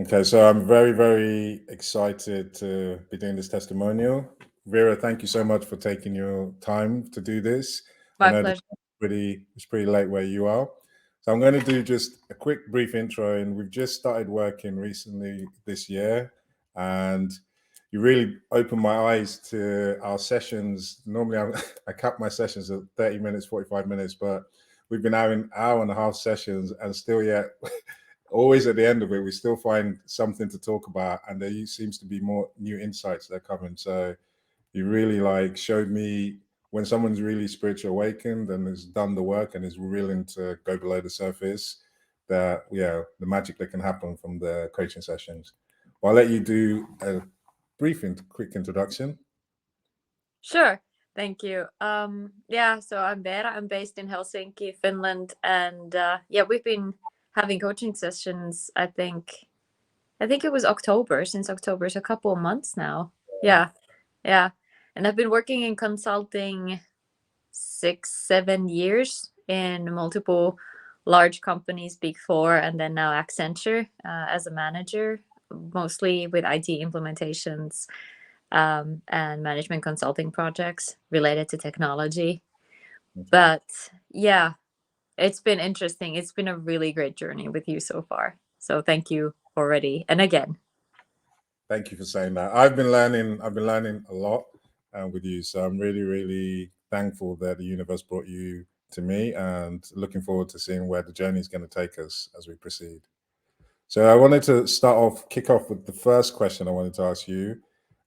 Okay, so I'm very, very excited to be doing this testimonial. Vera, thank you so much for taking your time to do this. I My know that pleasure. it's pretty late where you are. So I'm going to do just a quick brief intro, and we've just started working recently this year, and you really opened my eyes to our sessions. Normally, I cap my sessions at 30 minutes, 45 minutes, but we've been having hour and a half sessions, and still yet always at the end of it, we still find something to talk about, and there seems to be more new insights that are coming. So you really like showed me when someone's really spiritual awakened and has done the work and is willing to go below the surface, that the magic that can happen from the coaching sessions. Well, I'll let you do a quick introduction. Sure. Thank you. Yeah, so I'm Veera. I'm based in Helsinki, Finland, and yeah, we've been having coaching sessions. I think it was October, since October, so a couple of months now. Yeah, yeah. And I've been working in consulting 6, 7 years in multiple large companies, Big Four, and then now Accenture as a manager, mostly with IT implementations and management consulting projects related to technology. Okay. But yeah, it's been interesting. It's been a really great journey with you so far. So thank you already. And again, Thank you for saying that. I've been learning a lot with you, so I'm really, really thankful that the universe brought you to me, and looking forward to seeing where the journey is going to take us as we proceed. So I wanted to kick off with the first question I wanted to ask you.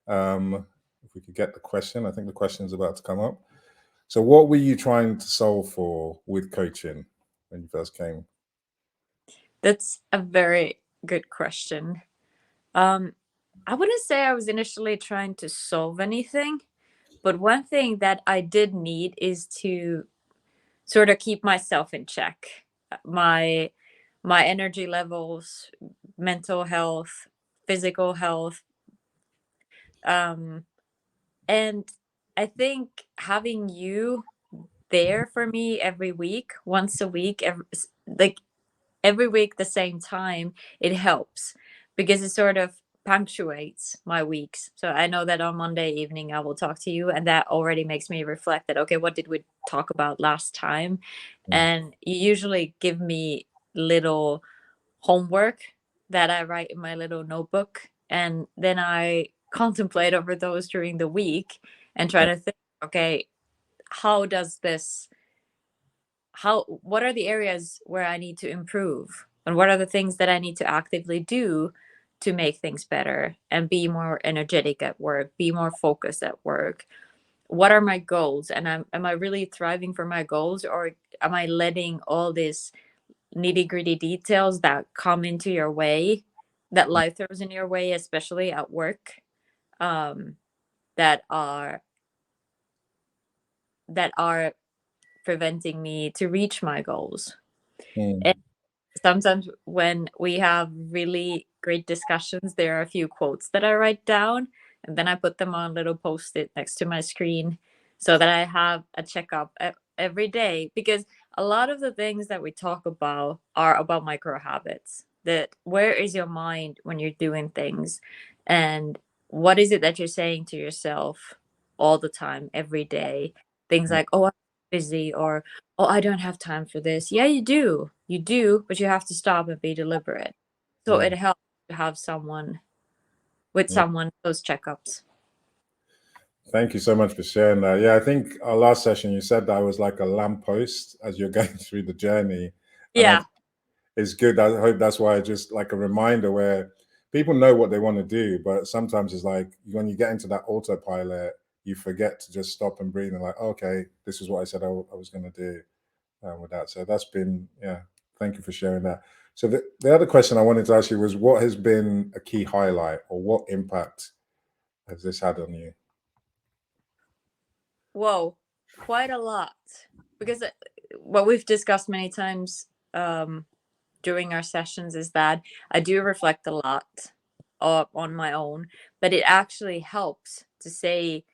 If we could get the question, I think the question is about to come up. So, what were you trying to solve for with coaching when you first came? that's a very good question. Um, I wouldn't say I was initially trying to solve anything, but one thing that I did need is to sort of keep myself in check. My energy levels, mental health, physical health, um, and I think having you there for me every week, once a week, like every week the same time, it helps because it sort of punctuates my weeks. So I know that on Monday evening I will talk to you, and that already makes me reflect that, okay, what did we talk about last time? Mm. And you usually give me little homework that I write in my little notebook, and then I contemplate over those during the week and try Yeah. to think, okay, how does this how what are the areas where I need to improve, and what are the things that I need to actively do to make things better and be more energetic at work, be more focused at work? What are my goals, and am I really thriving for my goals, or am I letting all these nitty gritty details that come into your way, that life throws in your way, especially at work, um, that are that are preventing me to reach my goals? And Mm. sometimes when we have really great discussions, there are a few quotes that I write down, and then I put them on little post-it next to my screen so that I have a checkup every day, because a lot of the things that we talk about are about micro habits. That where is your mind when you're doing things, and what is it that you're saying to yourself all the time, every day? Things like, oh, I'm busy, or oh, I don't have time for this. Yeah, you do. You do, but you have to stop and be deliberate. So Yeah. it helps to have someone with Yeah. someone those checkups. Thank you so much for sharing that. Yeah, I think our last session you said that I was like a lamppost as you're going through the journey, and Yeah. it's good. I hope that's why just like a reminder where people know what they want to do, but sometimes it's like when you get into that autopilot, you forget to just stop and breathe and like, okay, this is what I said I was going to do with that. So that's been, yeah, thank you for sharing that. So the other question I wanted to ask you was, what has been a key highlight, or what impact has this had on you? Whoa, quite a lot. Because what we've discussed many times during our sessions is that I do reflect a lot on my own, but it actually helps to say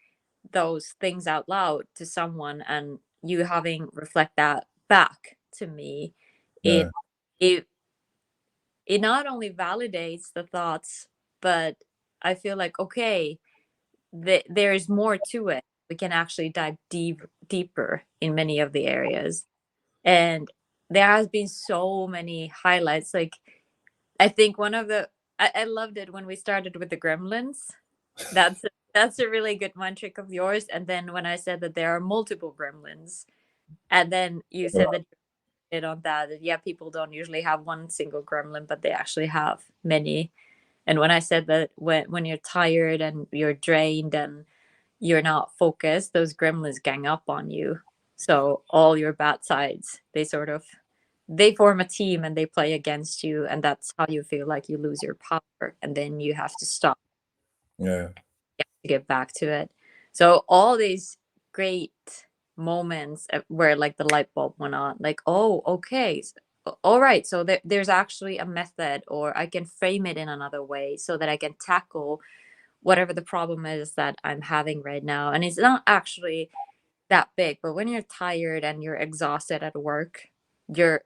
those things out loud to someone, and you having reflect that back to me. It Yeah. it it not only validates the thoughts, but I feel like, okay, there is more to it. We can actually dive deeper in many of the areas. And there has been so many highlights. Like, I think one of the I loved it when we started with the gremlins. That's a really good mind trick of yours. And then when I said that there are multiple gremlins, and then you said that it on that yeah, people don't usually have one single gremlin, but they actually have many. And when I said that when you're tired and you're drained and you're not focused, those gremlins gang up on you. So all your bad sides, they form a team and they play against you, and that's how you feel like you lose your power, and then you have to stop. Yeah. To get back to it. So all these great moments where like the light bulb went on, like, oh, okay, all right, so there's actually a method, or I can frame it in another way so that I can tackle whatever the problem is that I'm having right now. And it's not actually that big, but when you're tired and you're exhausted at work, you're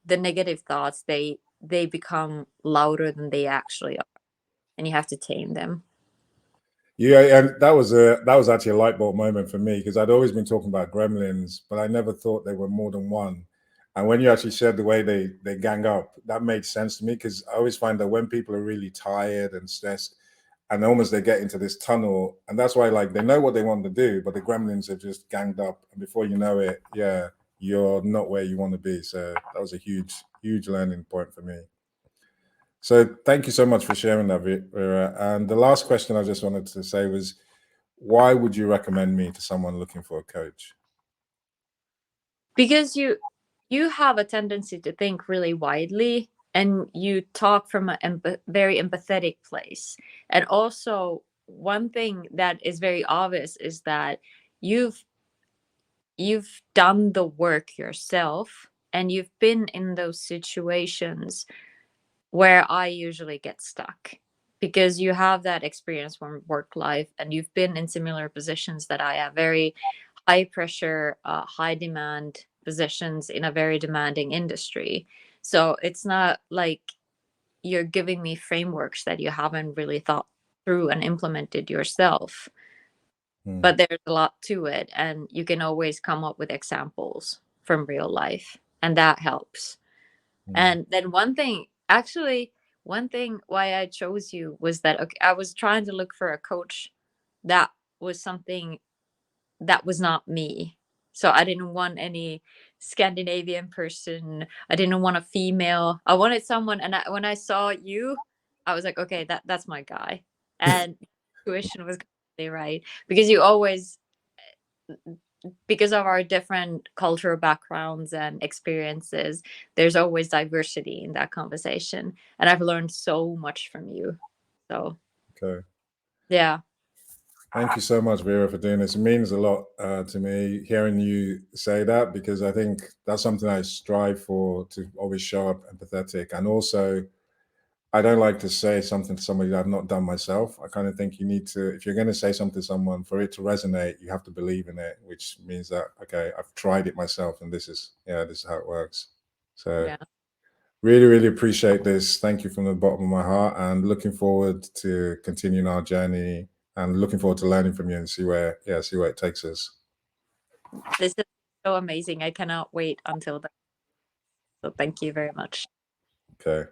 the negative thoughts, they become louder than they actually are, and you have to tame them. Yeah, and that was actually a light bulb moment for me, because I'd always been talking about gremlins, but I never thought they were more than one. And when you actually said the way they gang up, that made sense to me, because I always find that when people are really tired and stressed, and almost they get into this tunnel, and that's why like they know what they want to do, but the gremlins have just ganged up, and before you know it, yeah, you're not where you want to be. So that was a huge learning point for me. So thank you so much for sharing that, Vera. And the last question I just wanted to say was, why would you recommend me to someone looking for a coach? Because you have a tendency to think really widely, and you talk from a very empathetic place. And also, one thing that is very obvious is that you've you've done the work yourself, and you've been in those situations where I usually get stuck, because you have that experience from work life, and you've been in similar positions that I have, very high pressure, high demand positions in a very demanding industry. So it's not like you're giving me frameworks that you haven't really thought through and implemented yourself. Hmm. But there's a lot to it, and you can always come up with examples from real life, and that helps. Hmm. And then one thing why I chose you was that, okay, I was trying to look for a coach that was something that was not me. So I didn't want any Scandinavian person. I didn't want a female. I wanted someone, and when I saw you, I was like, okay, that's my guy. And tuition was completely right, because you always, because of our different cultural backgrounds and experiences, there's always diversity in that conversation. And I've learned so much from you. So, Okay. yeah. Thank you so much, Vera, for doing this. It means a lot to me hearing you say that, because I think that's something I strive for, to always show up empathetic. And also, I don't like to say something to somebody that I've not done myself. I kind of think you need to, if you're going to say something to someone, for it to resonate, you have to believe in it, which means that, okay, I've tried it myself, and this is how it works. So Yeah. really appreciate this. Thank you from the bottom of my heart, and looking forward to continuing our journey, and looking forward to learning from you and see where it takes us. This is so amazing. I cannot wait until then. So thank you very much. Okay.